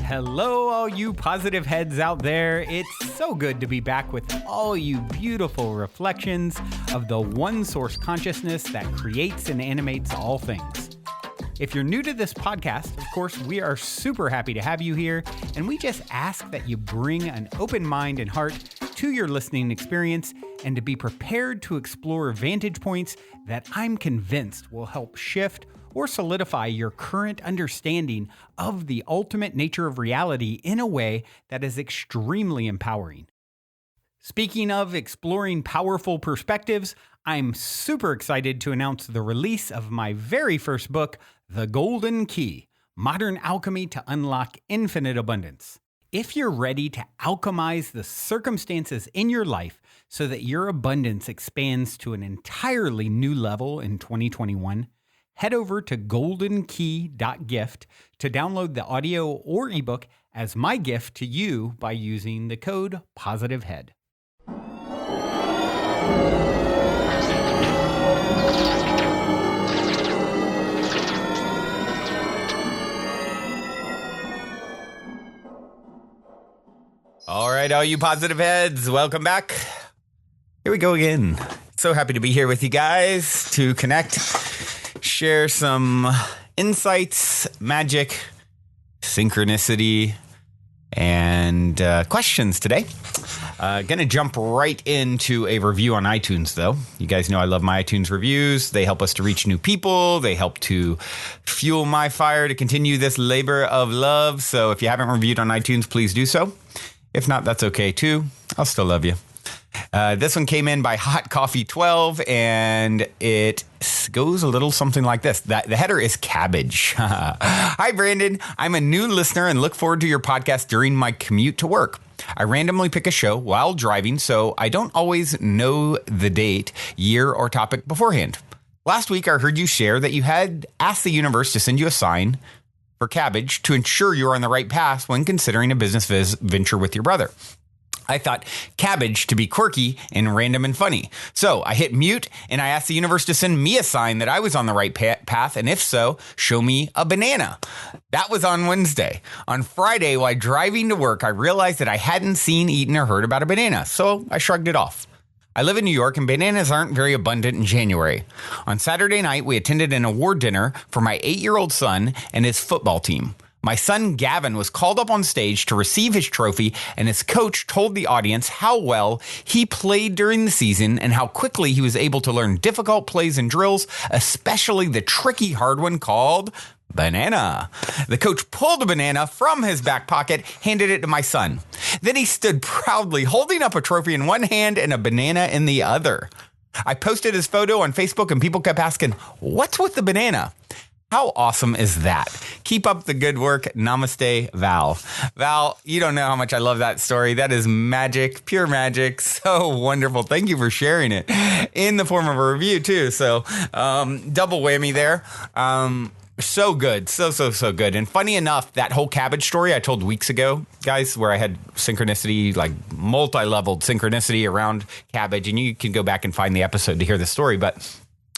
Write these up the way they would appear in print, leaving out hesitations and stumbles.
Hello, all you positive heads out there. It's so good to be back with all you beautiful reflections of the one source consciousness that creates and animates all things. If you're new to this podcast, of course, we are super happy to have you here, and we just ask that you bring an open mind and heart to your listening experience and to be prepared to explore vantage points that I'm convinced will help shift or solidify your current understanding of the ultimate nature of reality in a way that is extremely empowering. Speaking of exploring powerful perspectives, I'm super excited to announce the release of my very first book, The Golden Key: Modern Alchemy to Unlock Infinite Abundance. If you're ready to alchemize the circumstances in your life so that your abundance expands to an entirely new level in 2021, head over to goldenkey.gift to download the audio or ebook as my gift to you by using the code POSITIVEHEAD. All right, all you positive heads, welcome back. Here we go again. So happy to be here with you guys to connect, share some insights, magic, synchronicity, and questions today. Gonna jump right into a review on iTunes, though. You guys know I love my iTunes reviews. They help us to reach new people. They help to fuel my fire to continue this labor of love. So if you haven't reviewed on iTunes, please do so. If not, that's okay, too. I'll still love you. This one came in by Hot Coffee 12, and it goes a little something like this. The header is cabbage. Hi, Brandon. I'm a new listener and look forward to your podcast during my commute to work. I randomly pick a show while driving, so I don't always know the date, year, or topic beforehand. Last week, I heard you share that you had asked the universe to send you a sign for cabbage to ensure you're on the right path when considering a business venture with your brother. I thought cabbage to be quirky and random and funny. So I hit mute and I asked the universe to send me a sign that I was on the right path. And if so, show me a banana. That was on Wednesday. On Friday, while driving to work, I realized that I hadn't seen, eaten, or heard about a banana. So I shrugged it off. I live in New York and bananas aren't very abundant in January. On Saturday night, we attended an award dinner for my 8-year-old son and his football team. My son Gavin was called up on stage to receive his trophy, and his coach told the audience how well he played during the season and how quickly he was able to learn difficult plays and drills, especially the tricky hard one called banana. The coach pulled a banana from his back pocket, handed it to my son. Then he stood proudly holding up a trophy in one hand and a banana in the other. I posted his photo on Facebook and people kept asking, "What's with the banana?" How awesome is that? Keep up the good work. Namaste, Val. Val, you don't know how much I love that story. That is magic, pure magic. So wonderful. Thank you for sharing it in the form of a review too. So double whammy there. So good. So good. And funny enough, that whole cabbage story I told weeks ago, guys, where I had synchronicity, like multi-leveled synchronicity around cabbage. And you can go back and find the episode to hear the story. But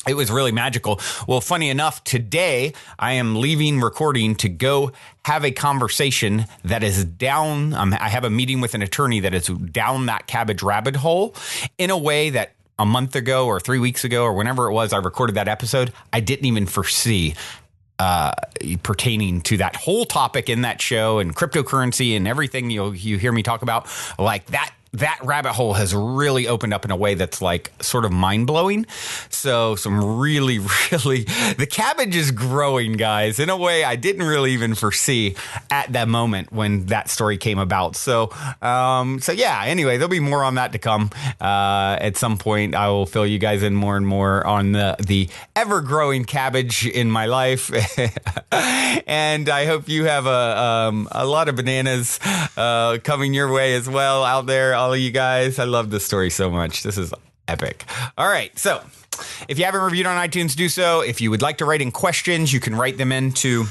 it was really magical. Well, funny enough, today I am leaving recording to go have a conversation that is down. I have a meeting with an attorney that is down that cabbage rabbit hole in a way that a month ago or 3 weeks ago or whenever it was I recorded that episode, I didn't even foresee pertaining to that whole topic in that show and cryptocurrency and everything you hear me talk about. Like that rabbit hole has really opened up in a way that's like sort of mind-blowing. So some really, the cabbage is growing, guys, in a way I didn't really even foresee at that moment when that story came about. So yeah, anyway, there'll be more on that to come. At some point, I will fill you guys in more and more on the ever-growing cabbage in my life. And I hope you have a lot of bananas coming your way as well out there. All of you guys, I love this story so much. This is epic. All right, so if you haven't reviewed on iTunes, do so. If you would like to write in questions, you can write them into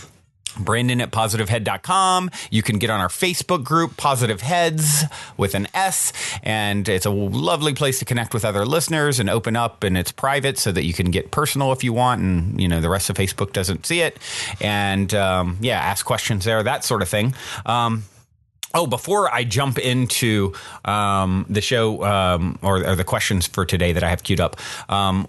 Brandon at positivehead.com. You can get on our Facebook group, Positive Heads with an S, and it's a lovely place to connect with other listeners and open up, and it's private so that you can get personal if you want, and the rest of Facebook doesn't see it. And ask questions there, that sort of thing. Before I jump into the show or the questions for today that I have queued up,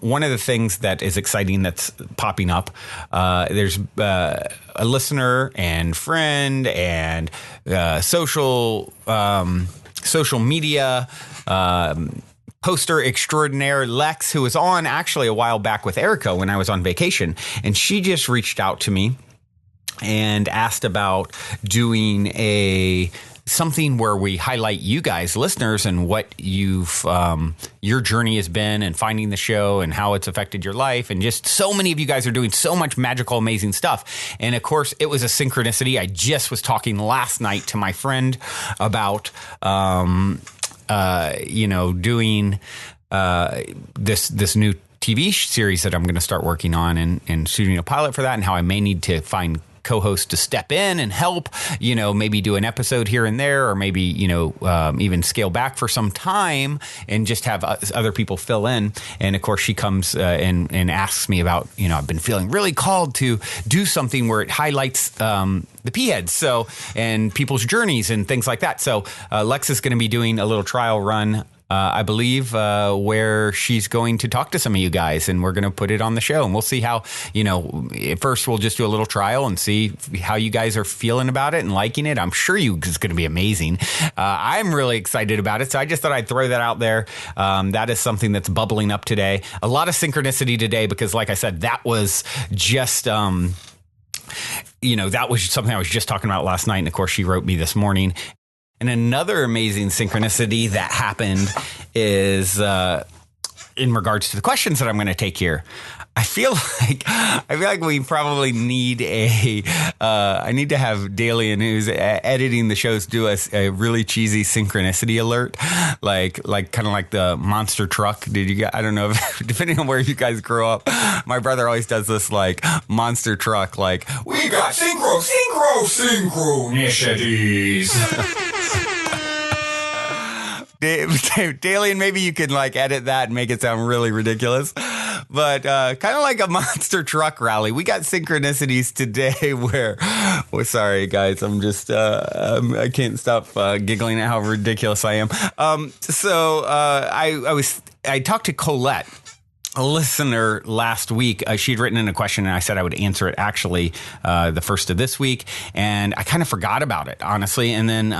one of the things that is exciting that's popping up, there's a listener and friend and social media poster extraordinaire, Lex, who was on actually a while back with Erica when I was on vacation, and she just reached out to me and asked about doing something where we highlight you guys, listeners, and what your journey has been and finding the show and how it's affected your life. And just so many of you guys are doing so much magical, amazing stuff. And of course, it was a synchronicity. I just was talking last night to my friend about, doing this new TV series that I'm going to start working on and shooting a pilot for that, and how I may need to find co-host to step in and help, maybe do an episode here and there, or maybe, even scale back for some time and just have other people fill in. And of course, she comes and asks me about, I've been feeling really called to do something where it highlights the P-heads, and people's journeys and things like that. So Lex is going to be doing a little trial run, I believe, where she's going to talk to some of you guys, and we're going to put it on the show, and we'll see how, at first we'll just do a little trial and see how you guys are feeling about it and liking it. I'm sure it's going to be amazing. I'm really excited about it. So I just thought I'd throw that out there. That is something that's bubbling up today. A lot of synchronicity today, because like I said, that was just, that was something I was just talking about last night. And of course, she wrote me this morning. And another amazing synchronicity that happened is in regards to the questions that I'm going to take here. I feel like we probably need I need to have Dalian, who's editing the shows, do a really cheesy synchronicity alert, like kind of like the monster truck. I don't know if, depending on where you guys grow up, my brother always does this like monster truck, like, we got synchronicities. Dalian, maybe you could like edit that and make it sound really ridiculous, but kind of like a monster truck rally. We got synchronicities today where, sorry guys, I'm just I can't stop giggling at how ridiculous I am. I talked to Colette, a listener, last week. She'd written in a question, and I said I would answer it actually the first of this week, and I kind of forgot about it, honestly. And then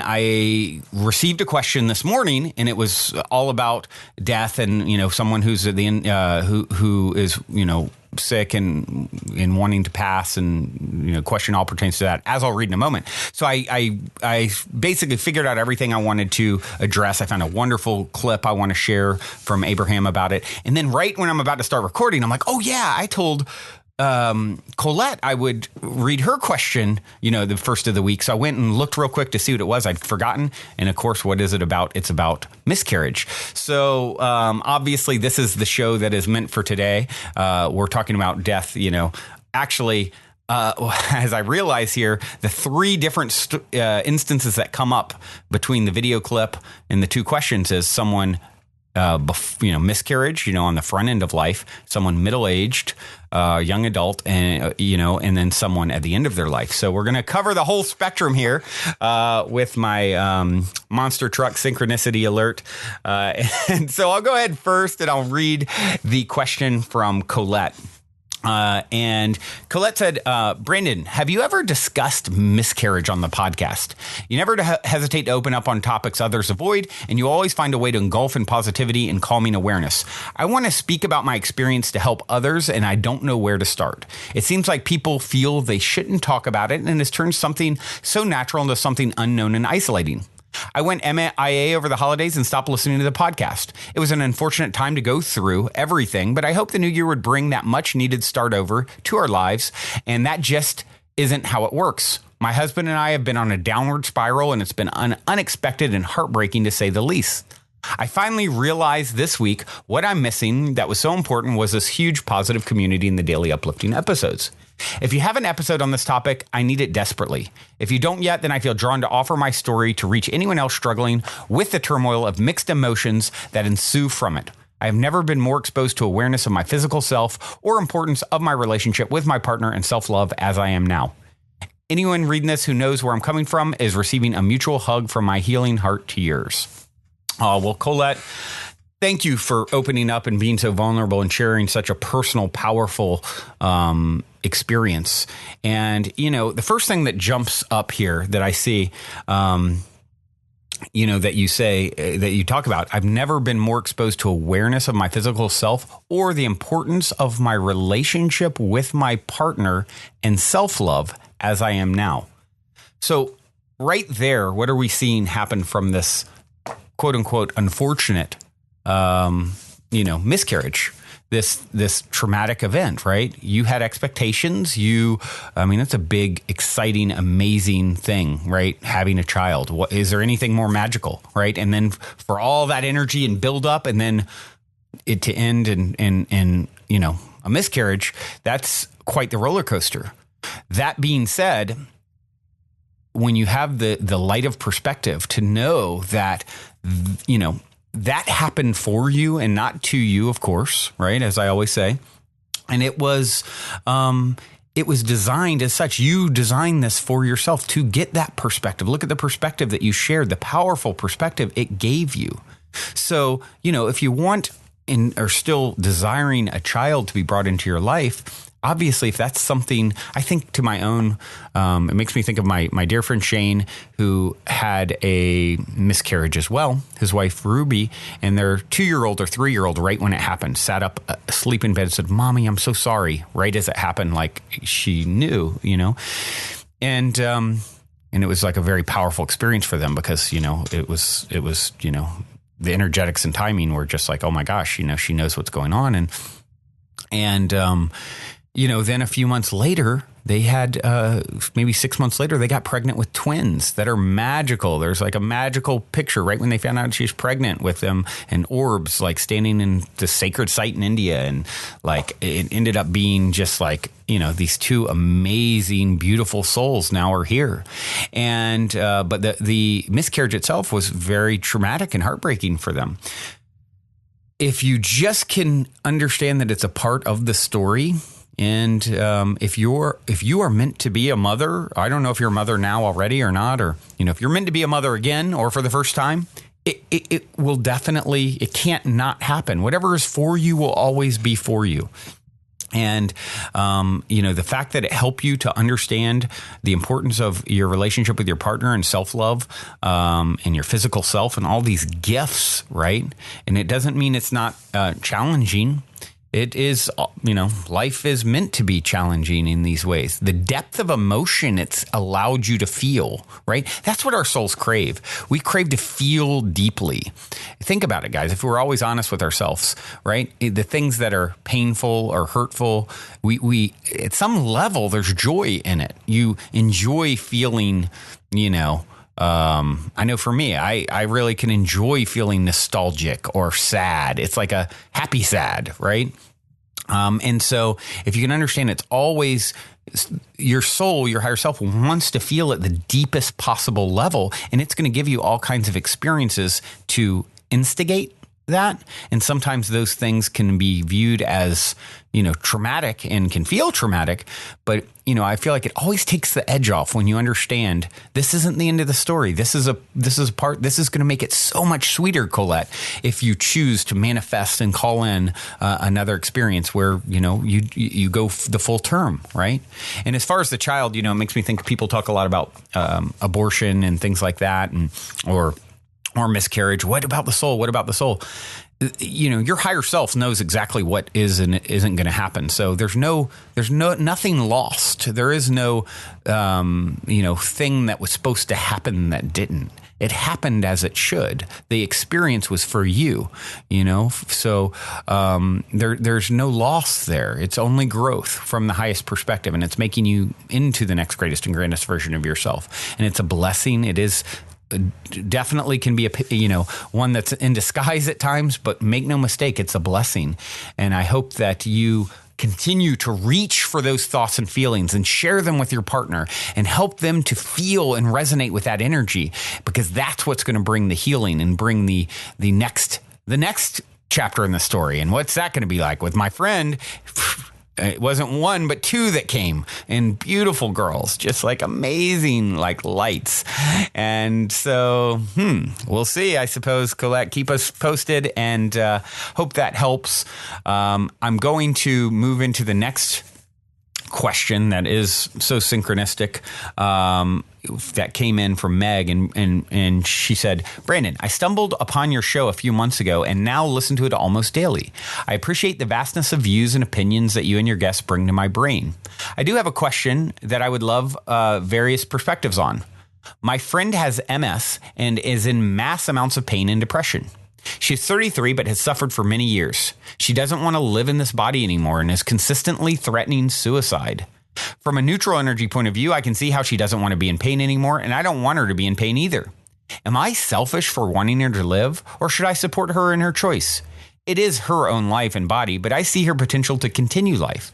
I received a question this morning, and it was all about death, and someone who's at the end, who is sick and wanting to pass, and question all pertains to that, as I'll read in a moment. So I basically figured out everything I wanted to address. I found a wonderful clip I want to share from Abraham about it, and then right when I'm about to start recording, I'm like, oh yeah, I told Colette I would read her question, the first of the week. So I went and looked real quick to see what it was. I'd forgotten. And of course, what is it about? It's about miscarriage. So obviously, this is the show that is meant for today. We're talking about death, actually. As I realize here, the three different instances that come up between the video clip and the two questions is someone, miscarriage, on the front end of life, someone middle-aged, young adult, and and then someone at the end of their life. So we're going to cover the whole spectrum here with my monster truck synchronicity alert. And so I'll go ahead first, and I'll read the question from Colette. And Colette said, Brandon, have you ever discussed miscarriage on the podcast? You never hesitate to open up on topics others avoid, and you always find a way to engulf in positivity and calming awareness. I want to speak about my experience to help others, and I don't know where to start. It seems like people feel they shouldn't talk about it, and it's turned something so natural into something unknown and isolating. I went MIA over the holidays and stopped listening to the podcast. It was an unfortunate time to go through everything, but I hope the new year would bring that much needed start over to our lives, and that just isn't how it works. My husband and I have been on a downward spiral, and it's been unexpected and heartbreaking to say the least. I finally realized this week what I'm missing that was so important was this huge positive community in the daily uplifting episodes. If you have an episode on this topic, I need it desperately. If you don't yet, then I feel drawn to offer my story to reach anyone else struggling with the turmoil of mixed emotions that ensue from it. I have never been more exposed to awareness of my physical self or importance of my relationship with my partner and self-love as I am now. Anyone reading this who knows where I'm coming from is receiving a mutual hug from my healing heart to yours. Well, Colette, thank you for opening up and being so vulnerable and sharing such a personal, powerful experience. And, the first thing that jumps up here that I see, that you say, that you talk about, I've never been more exposed to awareness of my physical self or the importance of my relationship with my partner and self-love as I am now. So right there, what are we seeing happen from this quote unquote unfortunate, miscarriage? This traumatic event, right? You had expectations. That's a big, exciting, amazing thing, right? Having a child. Is there anything more magical, right? And then for all that energy and build up and then it to end in a miscarriage, that's quite the roller coaster. That being said, when you have the light of perspective to know that, that happened for you and not to you, of course, right? As I always say. And it was designed as such. You designed this for yourself to get that perspective. Look at the perspective that you shared, the powerful perspective it gave you. So, if you want and are still desiring a child to be brought into your life, obviously, if that's something, I think to my own, it makes me think of my dear friend Shane, who had a miscarriage as well, his wife Ruby, and their 2-year-old or 3-year-old, right when it happened, sat up asleep in bed and said, "Mommy, I'm so sorry," right as it happened, like she knew, and it was like a very powerful experience for them because, it was, the energetics and timing were just like, oh my gosh, she knows what's going on. And then a few months later, they had, maybe 6 months later, they got pregnant with twins that are magical. There's like a magical picture right when they found out she's pregnant with them and orbs like standing in the sacred site in India. And like it ended up being just like, these two amazing, beautiful souls now are here. And but the miscarriage itself was very traumatic and heartbreaking for them. If you just can understand that it's a part of the story, and if you are meant to be a mother, I don't know if you're a mother now already or not, or if you're meant to be a mother again or for the first time, it will definitely, it can't not happen. Whatever is for you will always be for you. And, the fact that it helped you to understand the importance of your relationship with your partner and self-love, and your physical self and all these gifts, right? And it doesn't mean it's not challenging. It is, life is meant to be challenging in these ways. The depth of emotion it's allowed you to feel, right? That's what our souls crave. We crave to feel deeply. Think about it, guys. If we're always honest with ourselves, right? The things that are painful or hurtful, we at some level, there's joy in it. You enjoy feeling, I know for me, I really can enjoy feeling nostalgic or sad. It's like a happy sad, right? And so if you can understand, it's always your soul, your higher self wants to feel at the deepest possible level. And it's going to give you all kinds of experiences to instigate that. And sometimes those things can be viewed as, traumatic and can feel traumatic. But, I feel like it always takes the edge off when you understand this isn't the end of the story. This is going to make it so much sweeter, Colette, if you choose to manifest and call in another experience where, you go the full term, right? And as far as the child, it makes me think people talk a lot about abortion and things like that or miscarriage. What about the soul? What about the soul? Your higher self knows exactly what is and isn't going to happen. So there's nothing lost. There is no, thing that was supposed to happen that didn't. It happened as it should. The experience was for you, So there's no loss there. It's only growth from the highest perspective, and it's making you into the next greatest and grandest version of yourself. And it's a blessing. It is definitely can be one that's in disguise at times, but make no mistake, it's a blessing. And I hope that you continue to reach for those thoughts and feelings and share them with your partner and help them to feel and resonate with that energy, because that's what's going to bring the healing and bring the next chapter in the story. And what's that going to be like? With my friend, it wasn't one, but two that came, and beautiful girls, just like amazing, like lights. And so, we'll see, I suppose. Colette, keep us posted, and hope that helps. I'm going to move into the next question that is so synchronistic, that came in from Meg, and she said, Brandon, I stumbled upon your show a few months ago and now listen to it almost daily. I appreciate the vastness of views and opinions that you and your guests bring to my brain. I do have a question that I would love various perspectives on. My friend has MS and is in mass amounts of pain and depression. She's 33, but has suffered for many years. She doesn't want to live in this body anymore and is consistently threatening suicide. From a neutral energy point of view, I can see how she doesn't want to be in pain anymore, and I don't want her to be in pain either. Am I selfish for wanting her to live, or should I support her in her choice? It is her own life and body, but I see her potential to continue life.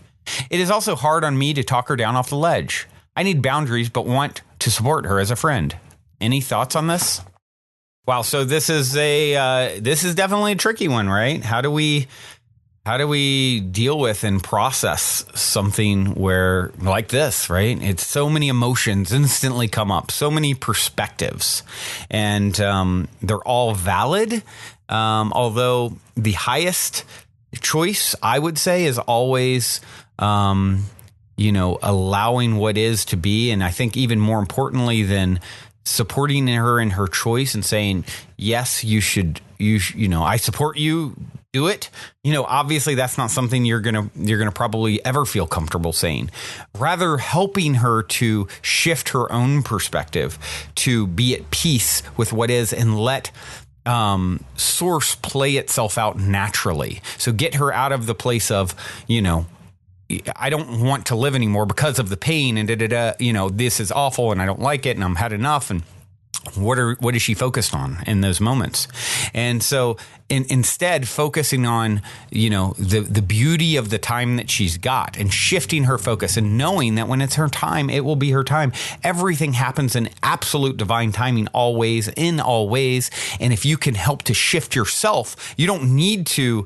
It is also hard on me to talk her down off the ledge. I need boundaries, but want to support her as a friend. Any thoughts on this? Wow, so this is definitely a tricky one, right? How do we deal with and process something where like this, right? It's so many emotions instantly come up, so many perspectives, and they're all valid. Although the highest choice, I would say, is always, allowing what is to be. And I think even more importantly than supporting her in her choice and saying, yes, I support you, do it. Obviously that's not something you're going to probably ever feel comfortable saying. Rather, helping her to shift her own perspective, to be at peace with what is, and let source play itself out naturally. So get her out of the place of, I don't want to live anymore because of the pain and this is awful and I don't like it and I'm had enough. And what is she focused on in those moments? And so instead focusing on, the beauty of the time that she's got and shifting her focus and knowing that when it's her time, it will be her time. Everything happens in absolute divine timing, always, in all ways. And if you can help to shift yourself, you don't need to,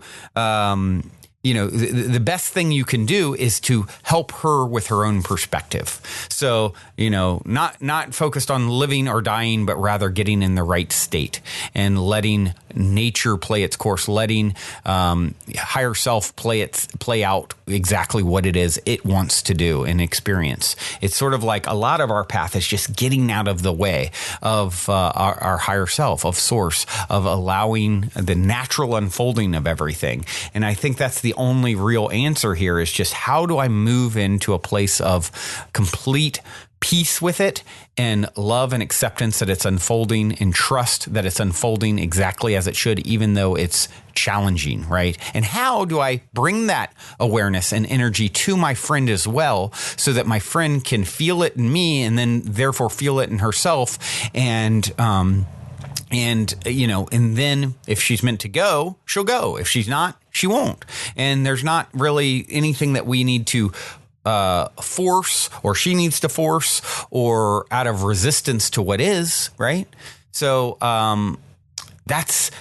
the best thing you can do is to help her with her own perspective. So, not focused on living or dying, but rather getting in the right state and letting nature play its course, letting higher self play out exactly what it is it wants to do and experience. It's sort of like a lot of our path is just getting out of the way of our higher self, of source, of allowing the natural unfolding of everything. And I think that's the only real answer here, is just how do I move into a place of complete peace with it and love and acceptance that it's unfolding, and trust that it's unfolding exactly as it should, even though it's challenging, right? And how do I bring that awareness and energy to my friend as well, so that my friend can feel it in me and then therefore feel it in herself, and then if she's meant to go, she'll go. If she's not, she won't. And there's not really anything that we need to force, or she needs to force, or out of resistance to what is, right? So that's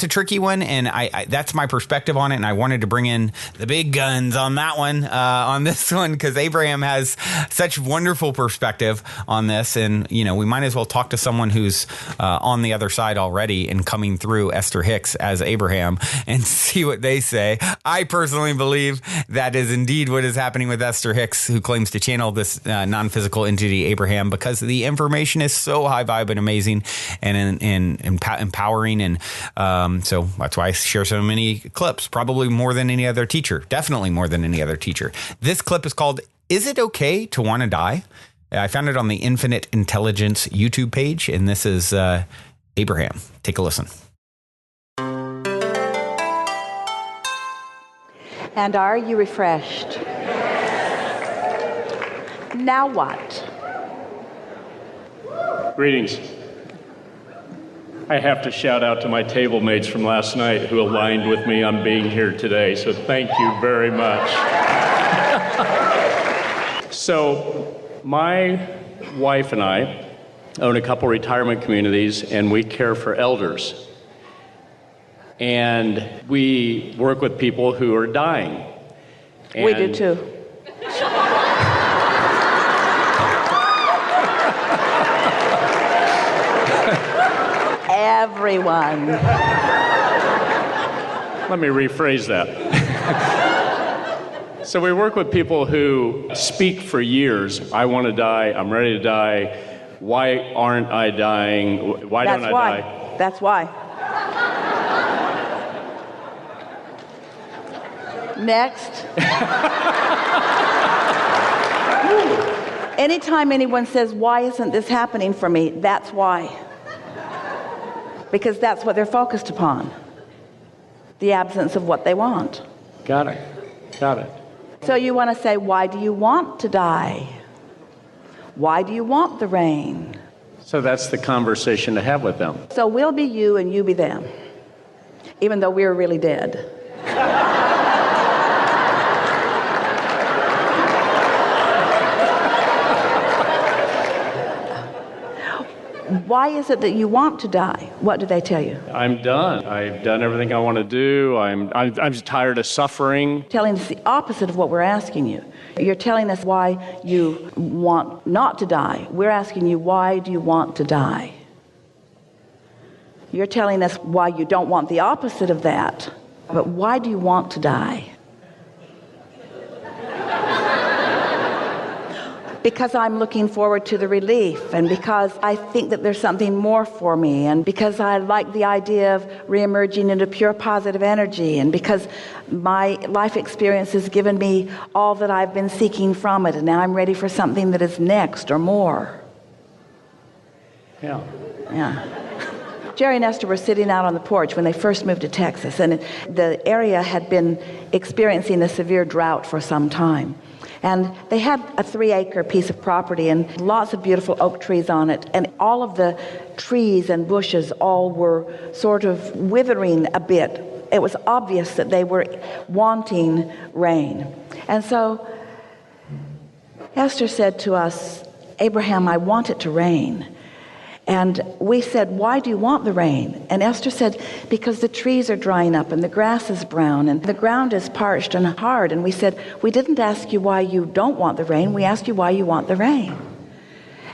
a tricky one, and I that's my perspective on it, and I wanted to bring in the big guns on that one, on this one, because Abraham has such wonderful perspective on this, and we might as well talk to someone who's on the other side already and coming through Esther Hicks as Abraham and see what they say. I personally believe that is indeed what is happening with Esther Hicks, who claims to channel this non-physical entity Abraham, because the information is so high vibe and amazing and empowering. And so that's why I share so many clips, probably more than any other teacher, definitely more than any other teacher. This clip is called, "Is It Okay to Want to Die?" I found it on the Infinite Intelligence YouTube page, and this is Abraham. Take a listen. And are you refreshed? Now what? Greetings. I have to shout out to my table mates from last night who aligned with me on being here today, so thank you very much. So, my wife and I own a couple retirement communities, and we care for elders. And we work with people who are dying. And we do too. Everyone. Let me rephrase that. So we work with people who speak for years. I want to die. I'm ready to die. Why aren't I dying? Why don't I die? That's why. Next. Anytime anyone says, why isn't this happening for me? That's why. Because that's what they're focused upon. The absence of what they want. Got it. Got it. So you want to say, why do you want to die? Why do you want the rain? So that's the conversation to have with them. So we'll be you and you be them, even though we're really dead. Why is it that you want to die? What do they tell you? I'm done. I've done everything I want to do. I'm just tired of suffering. Telling us the opposite of what we're asking you. You're telling us why you want not to die. We're asking you, why do you want to die? You're telling us why you don't want the opposite of that. But why do you want to die? Because I'm looking forward to the relief, and because I think that there's something more for me, and because I like the idea of reemerging into pure positive energy, and because my life experience has given me all that I've been seeking from it, and now I'm ready for something that is next or more. Yeah. Jerry and Esther were sitting out on the porch when they first moved to Texas, and the area had been experiencing a severe drought for some time. And they had a 3-acre piece of property and lots of beautiful oak trees on it. And all of the trees and bushes all were sort of withering a bit. It was obvious that they were wanting rain. And so Esther said to us, Abraham, I want it to rain. And we said, why do you want the rain? And Esther said, because the trees are drying up and the grass is brown and the ground is parched and hard. And we said, we didn't ask you why you don't want the rain. We asked you why you want the rain.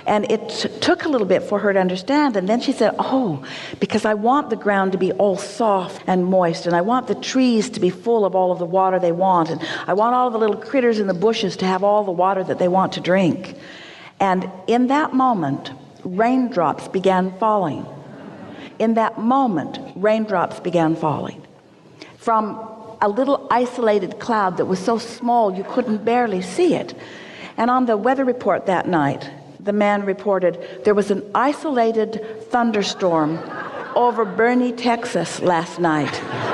And it took a little bit for her to understand. And then she said, oh, because I want the ground to be all soft and moist. And I want the trees to be full of all of the water they want. And I want all the little critters in the bushes to have all the water that they want to drink. And in that moment, raindrops began falling. In that moment, raindrops began falling from a little isolated cloud that was so small you couldn't barely see it. And on the weather report that night, the man reported there was an isolated thunderstorm over Boerne, Texas last night.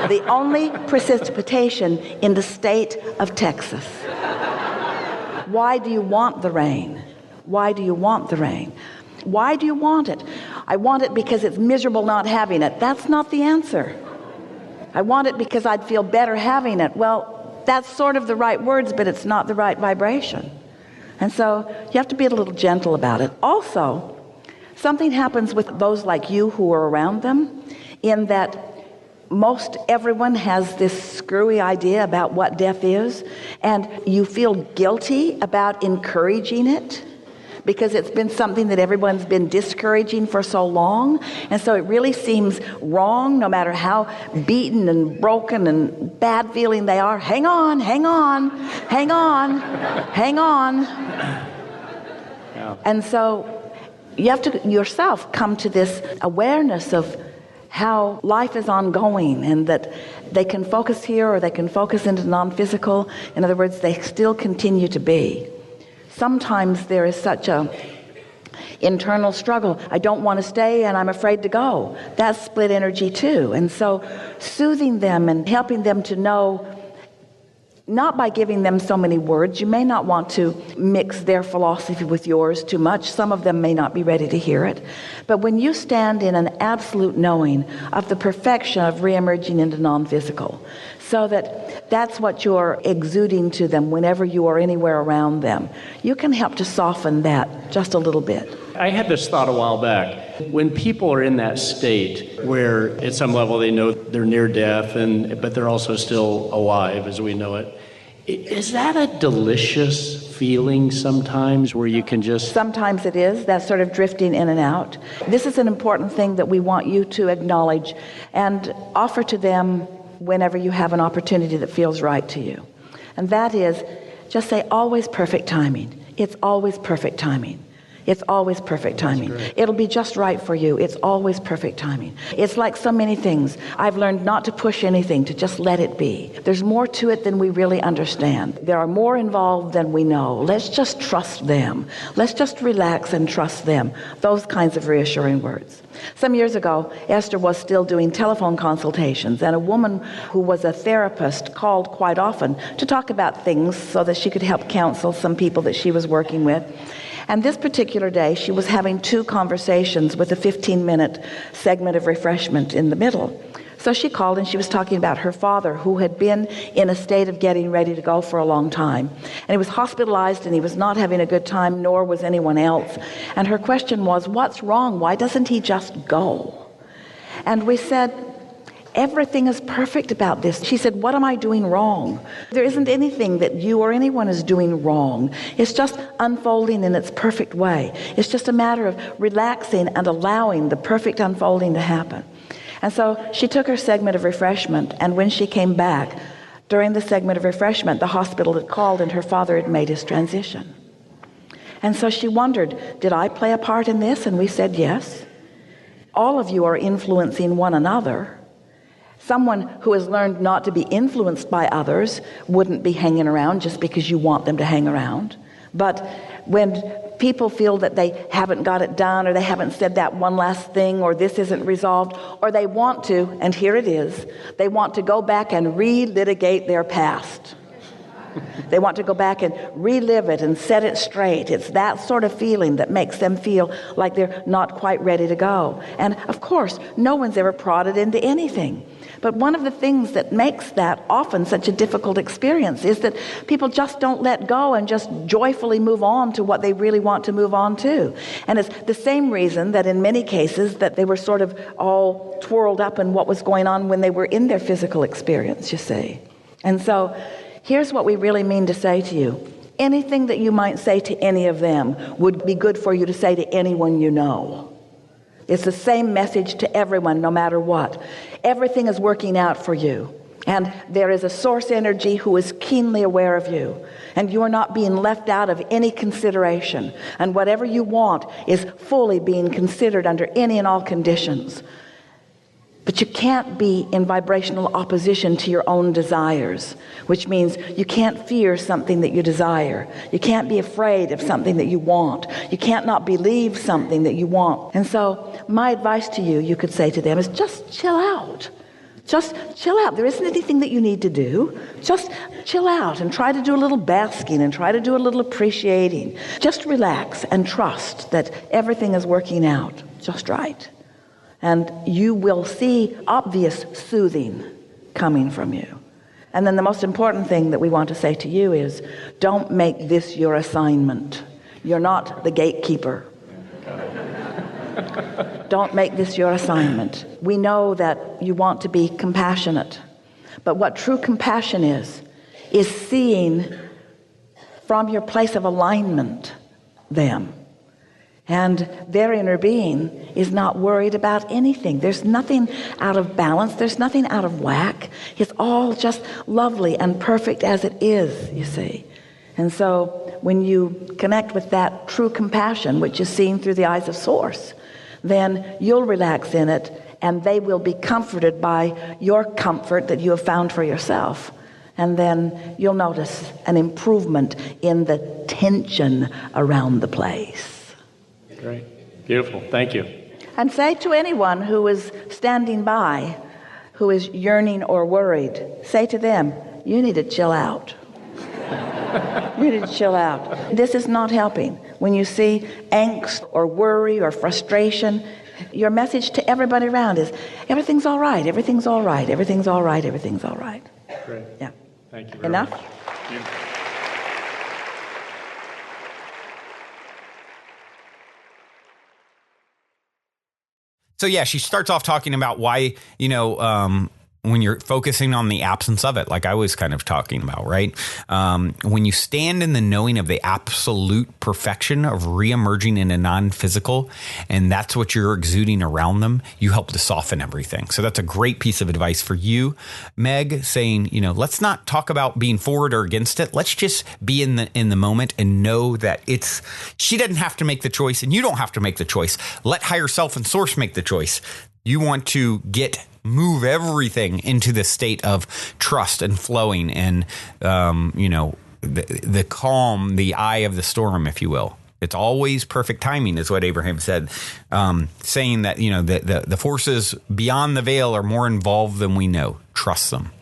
The only precipitation in the state of Texas. Why do you want the rain? Why do you want the rain? Why do you want it? I want it because it's miserable not having it. That's not the answer. I want it because I'd feel better having it. Well, that's sort of the right words, but it's not the right vibration. And so you have to be a little gentle about it. Also, something happens with those like you who are around them, in that most everyone has this screwy idea about what death is, and you feel guilty about encouraging it, because it's been something that everyone's been discouraging for so long. And so it really seems wrong, no matter how beaten and broken and bad feeling they are. Hang on, hang on, hang on, hang on. Yeah. And so you have to yourself come to this awareness of how life is ongoing, and that they can focus here or they can focus into non-physical. In other words, they still continue to be. Sometimes there is such a internal struggle. I don't want to stay and I'm afraid to go. That's split energy too. And so soothing them and helping them to know not by giving them so many words. You may not want to mix their philosophy with yours too much. Some of them may not be ready to hear it. But when you stand in an absolute knowing of the perfection of reemerging into non-physical, so that that's what you're exuding to them whenever you are anywhere around them, you can help to soften that just a little bit. I had this thought a while back. When people are in that state where at some level they know they're near death, but they're also still alive as we know it, is that a delicious feeling sometimes where you can just... Sometimes it is, that sort of drifting in and out. This is an important thing that we want you to acknowledge and offer to them whenever you have an opportunity that feels right to you. And that is, just say, always perfect timing. It's always perfect timing. It's always perfect timing. It'll be just right for you. It's always perfect timing. It's like so many things. I've learned not to push anything, to just let it be. There's more to it than we really understand. There are more involved than we know. Let's just trust them. Let's just relax and trust them. Those kinds of reassuring words. Some years ago, Esther was still doing telephone consultations, and a woman who was a therapist called quite often to talk about things so that she could help counsel some people that she was working with. And this particular day, she was having 2 conversations with a 15-minute segment of refreshment in the middle. So she called and she was talking about her father, who had been in a state of getting ready to go for a long time. And he was hospitalized and he was not having a good time, nor was anyone else. And her question was, what's wrong? Why doesn't he just go? And we said, everything is perfect about this. She said, what am I doing wrong? There isn't anything that you or anyone is doing wrong. It's just unfolding in its perfect way. It's just a matter of relaxing and allowing the perfect unfolding to happen. And so she took her segment of refreshment, and when she came back, during the segment of refreshment, the hospital had called and her father had made his transition. And so she wondered, did I play a part in this? And we said, yes. All of you are influencing one another. Someone who has learned not to be influenced by others wouldn't be hanging around just because you want them to hang around. But when people feel that they haven't got it done, or they haven't said that one last thing, or this isn't resolved, or they want to, and here it is, they want to go back and relitigate their past. They want to go back and relive it and set it straight. It's that sort of feeling that makes them feel like they're not quite ready to go. And of course, no one's ever prodded into anything. But one of the things that makes that often such a difficult experience is that people just don't let go and just joyfully move on to what they really want to move on to. And it's the same reason that in many cases that they were sort of all twirled up in what was going on when they were in their physical experience, you see. And so here's what we really mean to say to you. Anything that you might say to any of them would be good for you to say to anyone you know. It's the same message to everyone, no matter what. Everything is working out for you. And there is a source energy who is keenly aware of you. And you are not being left out of any consideration. And whatever you want is fully being considered under any and all conditions. But you can't be in vibrational opposition to your own desires, which means you can't fear something that you desire. You can't be afraid of something that you want. You can't not believe something that you want. And so my advice to you, you could say to them, is just chill out. Just chill out. There isn't anything that you need to do. Just chill out and try to do a little basking and try to do a little appreciating. Just relax and trust that everything is working out just right. And you will see obvious soothing coming from you. And then the most important thing that we want to say to you is, don't make this your assignment. You're not the gatekeeper. Don't make this your assignment. We know that you want to be compassionate. But what true compassion is seeing from your place of alignment them. And their inner being is not worried about anything. There's nothing out of balance. There's nothing out of whack. It's all just lovely and perfect as it is, you see. And so when you connect with that true compassion, which is seen through the eyes of Source, then you'll relax in it, and they will be comforted by your comfort that you have found for yourself. And then you'll notice an improvement in the tension around the place. Great. Beautiful. Thank you. And say to anyone who is standing by, who is yearning or worried, say to them, you need to chill out. You need to chill out. This is not helping. When you see angst or worry or frustration, your message to everybody around is, everything's all right, everything's all right, everything's all right, everything's all right. Great. Yeah. Thank you very Enough? much. Thank you. So yeah, she starts off talking about why, when you're focusing on the absence of it, like I was kind of talking about, right? When you stand in the knowing of the absolute perfection of reemerging in a non-physical, and that's what you're exuding around them, you help to soften everything. So that's a great piece of advice for you, Meg, saying, let's not talk about being forward or against it. Let's just be in the moment and know that she doesn't have to make the choice and you don't have to make the choice. Let higher self and source make the choice. You want to move everything into the state of trust and flowing and, the calm, the eye of the storm, if you will. It's always perfect timing is what Abraham said, saying that, the forces beyond the veil are more involved than we know. Trust them.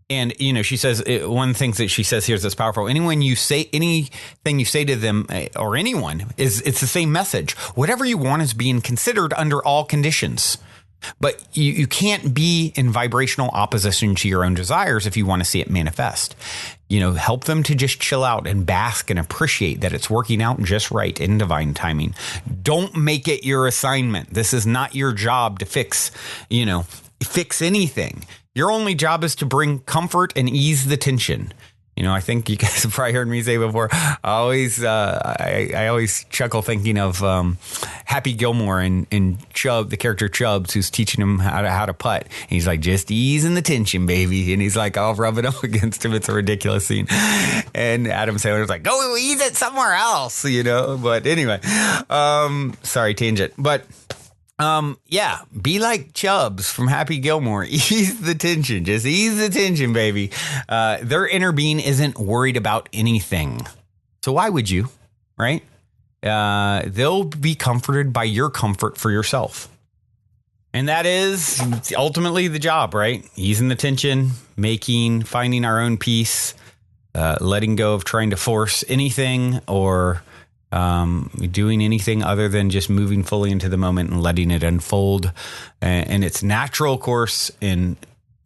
And, she says one of the things that she says here is that's powerful. Anything you say to them or anyone it's the same message. Whatever you want is being considered under all conditions. But you can't be in vibrational opposition to your own desires if you want to see it manifest. Help them to just chill out and bask and appreciate that it's working out just right in divine timing. Don't make it your assignment. This is not your job to fix anything. Your only job is to bring comfort and ease the tension. I think you guys have probably heard me say before. I always chuckle thinking of Happy Gilmore and Chubb, the character Chubbs, who's teaching him how to putt. And he's like, just easing the tension, baby. And he's like, I'll rub it up against him. It's a ridiculous scene. And Adam Sandler's like, go ease it somewhere else, But anyway, sorry, tangent. But be like Chubbs from Happy Gilmore. Ease the tension. Just ease the tension, baby. Their inner being isn't worried about anything. So why would you, right? They'll be comforted by your comfort for yourself. And that is ultimately the job, right? Easing the tension, finding our own peace, letting go of trying to force anything or doing anything other than just moving fully into the moment and letting it unfold in its natural course in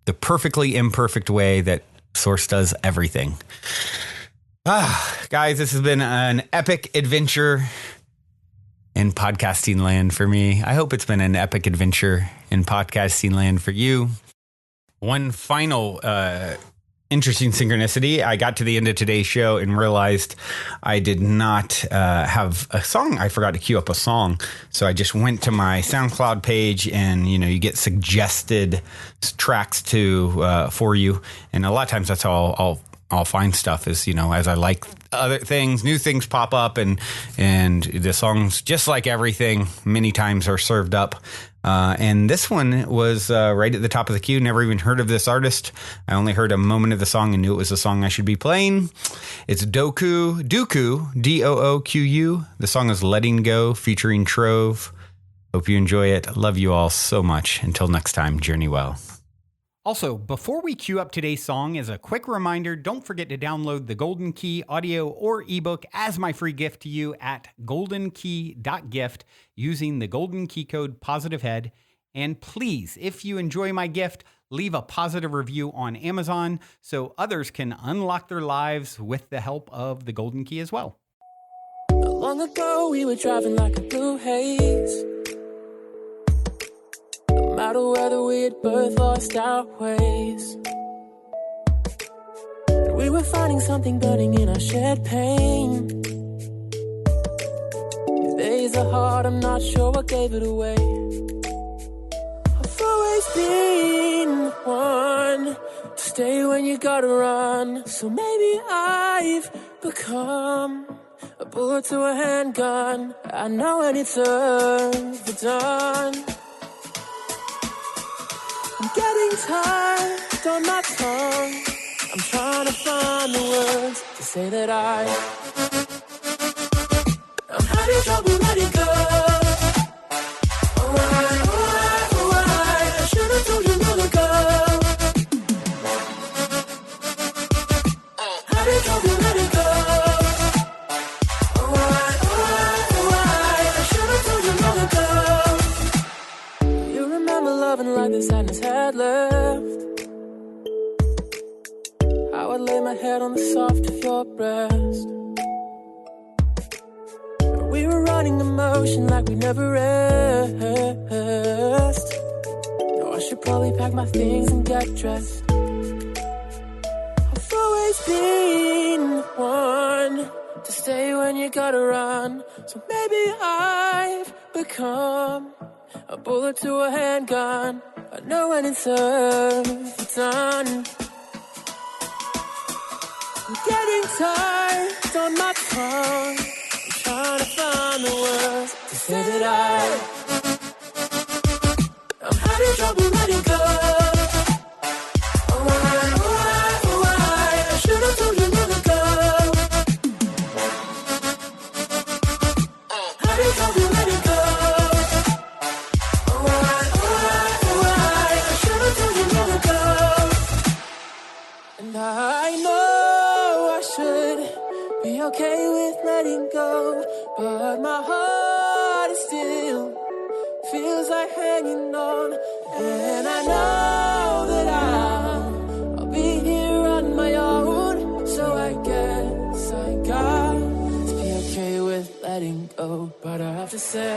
the perfectly imperfect way that Source does everything. Guys, this has been an epic adventure in podcasting land for me. I hope it's been an epic adventure in podcasting land for you. One final interesting synchronicity. I got to the end of today's show and realized I did not have a song. I forgot to queue up a song. So I just went to my SoundCloud page and, you get suggested tracks for you. And a lot of times that's how I'll find stuff is, as I like other things, new things pop up and the songs, just like everything, many times are served up. And this one was right at the top of the queue. Never even heard of this artist. I only heard a moment of the song and knew it was the song I should be playing. It's Dooku, Dooku. The song is Letting Go featuring Trove. Hope you enjoy it. Love you all so much. Until next time, journey well. Also, before we cue up today's song, as a quick reminder, don't forget to download the Golden Key audio or ebook as my free gift to you at goldenkey.gift using the Golden Key code POSITIVEHEAD. And please, if you enjoy my gift, leave a positive review on Amazon so others can unlock their lives with the help of the Golden Key as well. Long ago, we were driving like a blue haze. No matter whether we had both lost our ways. And we were finding something burning in our shared pain. These days are hard, I'm not sure what gave it away. I've always been the one to stay when you gotta run. So maybe I've become a bullet to a handgun. I know when it's overdone. I'm getting tired on my tongue. I'm trying to find the words to say that I'm having trouble letting go. Alright, I should have told you long ago. head on the soft of your breast. We were running emotion like we never rest. Now I should probably pack my things and get dressed. I've always been one to stay when you gotta run. So maybe I've become a bullet to a handgun. I know when it's done. I'm getting tired on my tongue. I'm trying to find the words to say that I'm having trouble letting go. Oh, I should have told you long ago. Having trouble letting go. Oh, I should have told you long ago. And I know I should be okay with letting go, but my heart is still feels like hanging on. And I know that I'll be here on my own. So I guess I got to be okay with letting go. But I have to say